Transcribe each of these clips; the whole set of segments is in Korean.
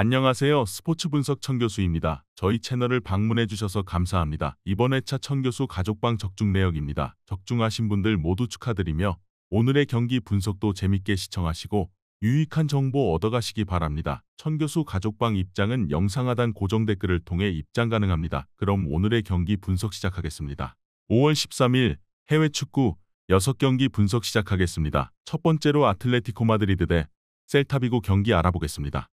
안녕하세요. 스포츠 분석 천교수입니다. 저희 채널을 방문해 주셔서 감사합니다. 이번 회차 천교수 가족방 적중 내역입니다. 적중하신 분들 모두 축하드리며 오늘의 경기 분석도 재밌게 시청하시고 유익한 정보 얻어가시기 바랍니다. 천교수 가족방 입장은 영상 하단 고정 댓글을 통해 입장 가능합니다. 그럼 오늘의 경기 분석 시작하겠습니다. 5월 13일 해외 축구 6경기 분석 시작하겠습니다. 첫 번째로 아틀레티코 마드리드 대 셀타비고 경기 알아보겠습니다.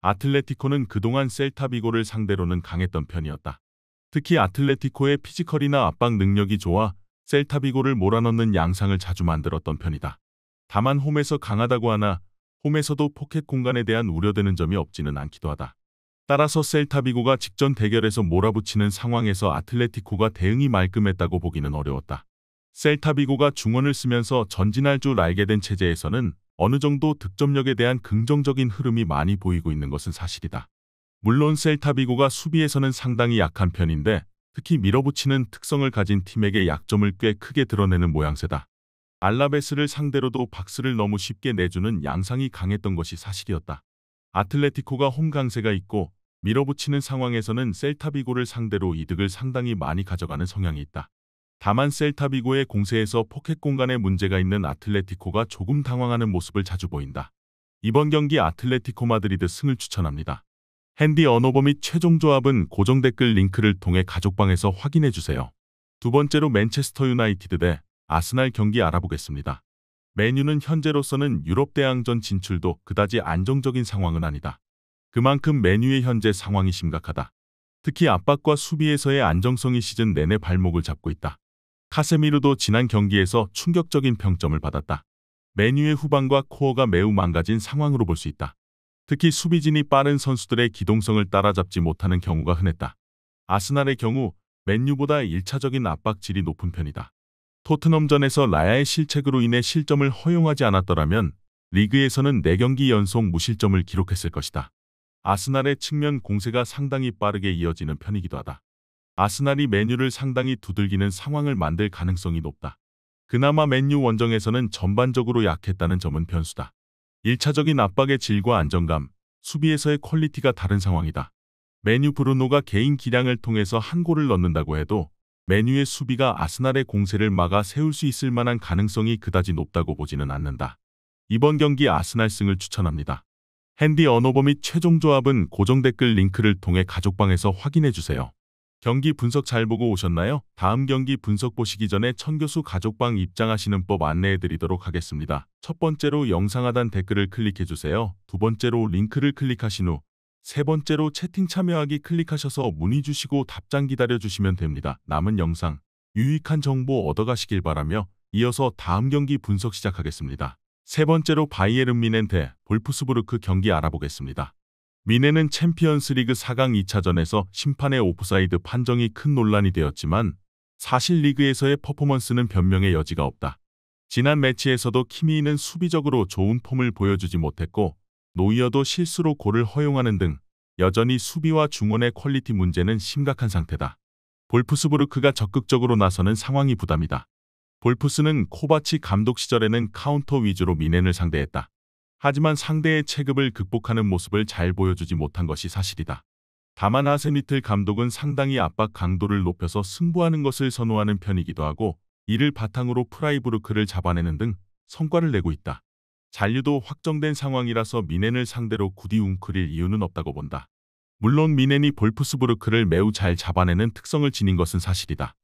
아틀레티코는 그동안 셀타비고를 상대로는 강했던 편이었다. 특히 아틀레티코의 피지컬이나 압박 능력이 좋아 셀타비고를 몰아넣는 양상을 자주 만들었던 편이다. 다만 홈에서 강하다고 하나 홈에서도 포켓 공간에 대한 우려되는 점이 없지는 않기도 하다. 따라서 셀타비고가 직전 대결에서 몰아붙이는 상황에서 아틀레티코가 대응이 말끔했다고 보기는 어려웠다. 셀타비고가 중원을 쓰면서 전진할 줄 알게 된 체제에서는 어느 정도 득점력에 대한 긍정적인 흐름이 많이 보이고 있는 것은 사실이다. 물론 셀타비고가 수비에서는 상당히 약한 편인데 특히 밀어붙이는 특성을 가진 팀에게 약점을 꽤 크게 드러내는 모양새다. 알라베스를 상대로도 박스를 너무 쉽게 내주는 양상이 강했던 것이 사실이었다. 아틀레티코가 홈 강세가 있고 밀어붙이는 상황에서는 셀타비고를 상대로 이득을 상당히 많이 가져가는 성향이 있다. 다만 셀타비고의 공세에서 포켓 공간에 문제가 있는 아틀레티코가 조금 당황하는 모습을 자주 보인다. 이번 경기 아틀레티코 마드리드 승을 추천합니다. 핸디 언어버 및 최종 조합은 고정 댓글 링크를 통해 가족방에서 확인해주세요. 두 번째로 맨체스터 유나이티드 대 아스날 경기 알아보겠습니다. 맨유는 현재로서는 유럽 대항전 진출도 그다지 안정적인 상황은 아니다. 그만큼 맨유의 현재 상황이 심각하다. 특히 압박과 수비에서의 안정성이 시즌 내내 발목을 잡고 있다. 카세미르도 지난 경기에서 충격적인 평점을 받았다. 맨유의 후방과 코어가 매우 망가진 상황으로 볼 수 있다. 특히 수비진이 빠른 선수들의 기동성을 따라잡지 못하는 경우가 흔했다. 아스날의 경우 맨유보다 1차적인 압박질이 높은 편이다. 토트넘전에서 라야의 실책으로 인해 실점을 허용하지 않았더라면 리그에서는 4경기 연속 무실점을 기록했을 것이다. 아스날의 측면 공세가 상당히 빠르게 이어지는 편이기도 하다. 아스날이 맨유를 상당히 두들기는 상황을 만들 가능성이 높다. 그나마 맨유 원정에서는 전반적으로 약했다는 점은 변수다. 1차적인 압박의 질과 안정감, 수비에서의 퀄리티가 다른 상황이다. 맨유 브루노가 개인 기량을 통해서 한 골을 넣는다고 해도 맨유의 수비가 아스날의 공세를 막아 세울 수 있을 만한 가능성이 그다지 높다고 보지는 않는다. 이번 경기 아스날 승을 추천합니다. 핸디 언어버 및 최종 조합은 고정 댓글 링크를 통해 가족방에서 확인해주세요. 경기 분석 잘 보고 오셨나요? 다음 경기 분석 보시기 전에 천교수 가족방 입장하시는 법 안내해드리도록 하겠습니다. 첫 번째로 영상 하단 댓글을 클릭해주세요. 두 번째로 링크를 클릭하신 후 세 번째로 채팅 참여하기 클릭하셔서 문의 주시고 답장 기다려주시면 됩니다. 남은 영상, 유익한 정보 얻어가시길 바라며 이어서 다음 경기 분석 시작하겠습니다. 세 번째로 바이에른 뮌헨 대 볼프스부르크 경기 알아보겠습니다. 뮌헨은 챔피언스리그 4강 2차전에서 심판의 오프사이드 판정이 큰 논란이 되었지만 사실 리그에서의 퍼포먼스는 변명의 여지가 없다. 지난 매치에서도 키미히는 수비적으로 좋은 폼을 보여주지 못했고 노이어도 실수로 골을 허용하는 등 여전히 수비와 중원의 퀄리티 문제는 심각한 상태다. 볼프스부르크가 적극적으로 나서는 상황이 부담이다. 볼프스는 코바치 감독 시절에는 카운터 위주로 뮌헨을 상대했다. 하지만 상대의 체급을 극복하는 모습을 잘 보여주지 못한 것이 사실이다. 다만 하센휘틀 감독은 상당히 압박 강도를 높여서 승부하는 것을 선호하는 편이기도 하고 이를 바탕으로 프라이부르크를 잡아내는 등 성과를 내고 있다. 잔류도 확정된 상황이라서 뮌헨을 상대로 굳이 웅크릴 이유는 없다고 본다. 물론 뮌헨이 볼프스부르크를 매우 잘 잡아내는 특성을 지닌 것은 사실이다.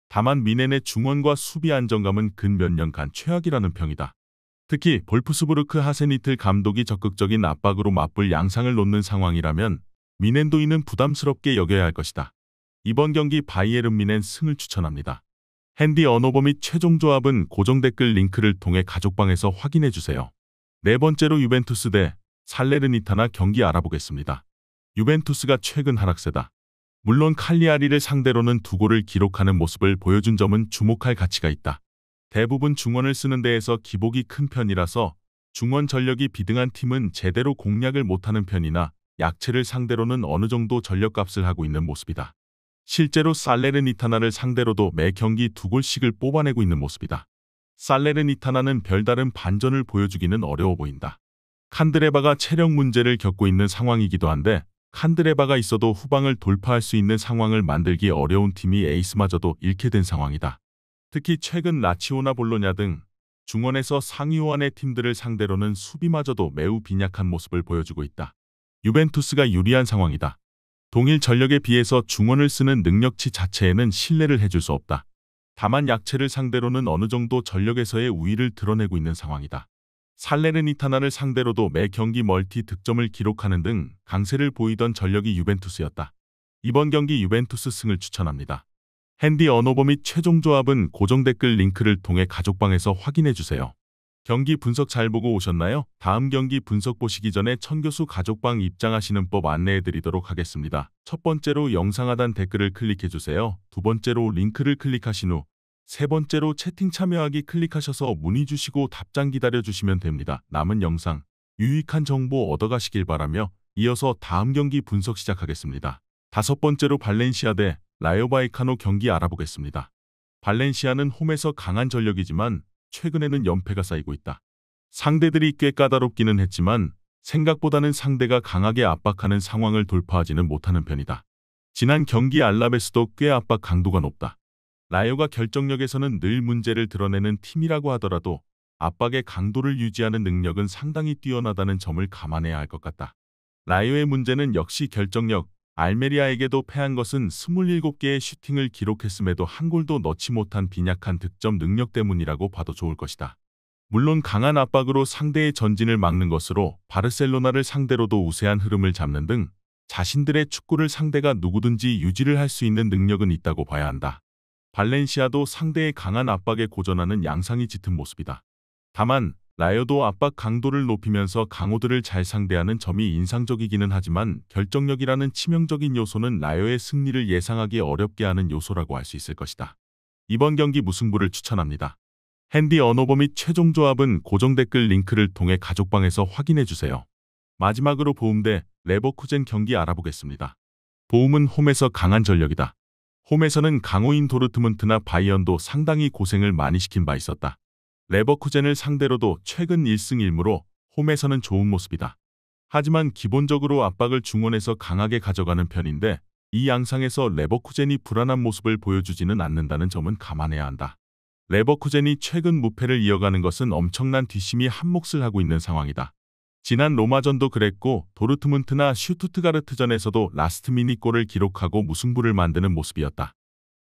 다만 뮌헨의 중원과 수비 안정감은 근 몇 년간 최악이라는 평이다. 특히 볼프스부르크 하센휘틀 감독이 적극적인 압박으로 맞불 양상을 놓는 상황이라면 뮌헨도 이는 부담스럽게 여겨야 할 것이다. 이번 경기 바이에른 뮌헨 승을 추천합니다. 핸디 언어버 및 최종 조합은 고정 댓글 링크를 통해 가족방에서 확인해주세요. 네 번째로 유벤투스 대 살레르니타나 경기 알아보겠습니다. 유벤투스가 최근 하락세다. 물론 칼리아리를 상대로는 2골을 기록하는 모습을 보여준 점은 주목할 가치가 있다. 대부분 중원을 쓰는 데에서 기복이 큰 편이라서 중원 전력이 비등한 팀은 제대로 공략을 못하는 편이나 약체를 상대로는 어느 정도 전력값을 하고 있는 모습이다. 실제로 살레르니타나를 상대로도 매 경기 2골씩을 뽑아내고 있는 모습이다. 살레르니타나는 별다른 반전을 보여주기는 어려워 보인다. 칸드레바가 체력 문제를 겪고 있는 상황이기도 한데 칸드레바가 있어도 후방을 돌파할 수 있는 상황을 만들기 어려운 팀이 에이스마저도 잃게 된 상황이다. 특히 최근 라치오나 볼로냐 등 중원에서 상위호환의 팀들을 상대로는 수비마저도 매우 빈약한 모습을 보여주고 있다. 유벤투스가 유리한 상황이다. 동일 전력에 비해서 중원을 쓰는 능력치 자체에는 신뢰를 해줄 수 없다. 다만 약체를 상대로는 어느 정도 전력에서의 우위를 드러내고 있는 상황이다. 살레르니타나를 상대로도 매 경기 멀티 득점을 기록하는 등 강세를 보이던 전력이 유벤투스였다. 이번 경기 유벤투스 승을 추천합니다. 핸디 언어버 및 최종 조합은 고정 댓글 링크를 통해 가족방에서 확인해주세요. 경기 분석 잘 보고 오셨나요? 다음 경기 분석 보시기 전에 천교수 가족방 입장하시는 법 안내해드리도록 하겠습니다. 첫 번째로 영상 하단 댓글을 클릭해주세요. 두 번째로 링크를 클릭하신 후 세 번째로 채팅 참여하기 클릭하셔서 문의 주시고 답장 기다려주시면 됩니다. 남은 영상 유익한 정보 얻어가시길 바라며 이어서 다음 경기 분석 시작하겠습니다. 다섯 번째로 발렌시아 대 라요 바이카노 경기 알아보겠습니다. 발렌시아는 홈에서 강한 전력이지만 최근에는 연패가 쌓이고 있다. 상대들이 꽤 까다롭기는 했지만 생각보다는 상대가 강하게 압박하는 상황을 돌파하지는 못하는 편이다. 지난 경기 알라베스도 꽤 압박 강도가 높다. 라요가 결정력에서는 늘 문제를 드러내는 팀이라고 하더라도 압박의 강도를 유지하는 능력은 상당히 뛰어나다는 점을 감안해야 할 것 같다. 라요의 문제는 역시 결정력, 알메리아에게도 패한 것은 27개의 슈팅을 기록했음에도 한 골도 넣지 못한 빈약한 득점 능력 때문이라고 봐도 좋을 것이다. 물론 강한 압박으로 상대의 전진을 막는 것으로 바르셀로나를 상대로도 우세한 흐름을 잡는 등 자신들의 축구를 상대가 누구든지 유지를 할 수 있는 능력은 있다고 봐야 한다. 발렌시아도 상대의 강한 압박에 고전하는 양상이 짙은 모습이다. 다만 라요도 압박 강도를 높이면서 강호들을 잘 상대하는 점이 인상적이기는 하지만 결정력이라는 치명적인 요소는 라요의 승리를 예상하기 어렵게 하는 요소라고 할 수 있을 것이다. 이번 경기 무승부를 추천합니다. 핸디 언어버 및 최종 조합은 고정 댓글 링크를 통해 가족방에서 확인해주세요. 마지막으로 보움 대 레버쿠젠 경기 알아보겠습니다. 보움은 홈에서 강한 전력이다. 홈에서는 강호인 도르트문트나 바이언도 상당히 고생을 많이 시킨 바 있었다. 레버쿠젠을 상대로도 최근 1승 1무로 홈에서는 좋은 모습이다. 하지만 기본적으로 압박을 중원에서 강하게 가져가는 편인데 이 양상에서 레버쿠젠이 불안한 모습을 보여주지는 않는다는 점은 감안해야 한다. 레버쿠젠이 최근 무패를 이어가는 것은 엄청난 뒷심이 한몫을 하고 있는 상황이다. 지난 로마전도 그랬고 도르트문트나 슈투트가르트전에서도 라스트 미닛 골을 기록하고 무승부를 만드는 모습이었다.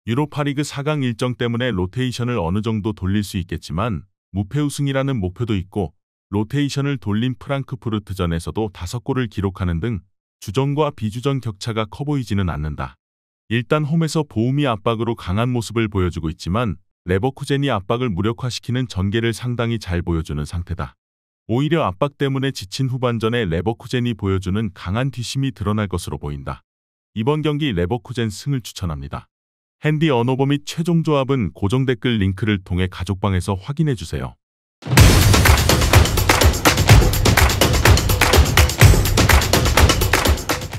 유로파리그 4강 일정 때문에 로테이션을 어느 정도 돌릴 수 있겠지만 무패 우승이라는 목표도 있고 로테이션을 돌린 프랑크푸르트전에서도 5골을 기록하는 등 주전과 비주전 격차가 커 보이지는 않는다. 일단 홈에서 보움이 압박으로 강한 모습을 보여주고 있지만 레버쿠젠이 압박을 무력화시키는 전개를 상당히 잘 보여주는 상태다. 오히려 압박 때문에 지친 후반전에 레버쿠젠이 보여주는 강한 뒷심이 드러날 것으로 보인다. 이번 경기 레버쿠젠 승을 추천합니다. 핸디 언어버 및 최종 조합은 고정 댓글 링크를 통해 가족방에서 확인해주세요.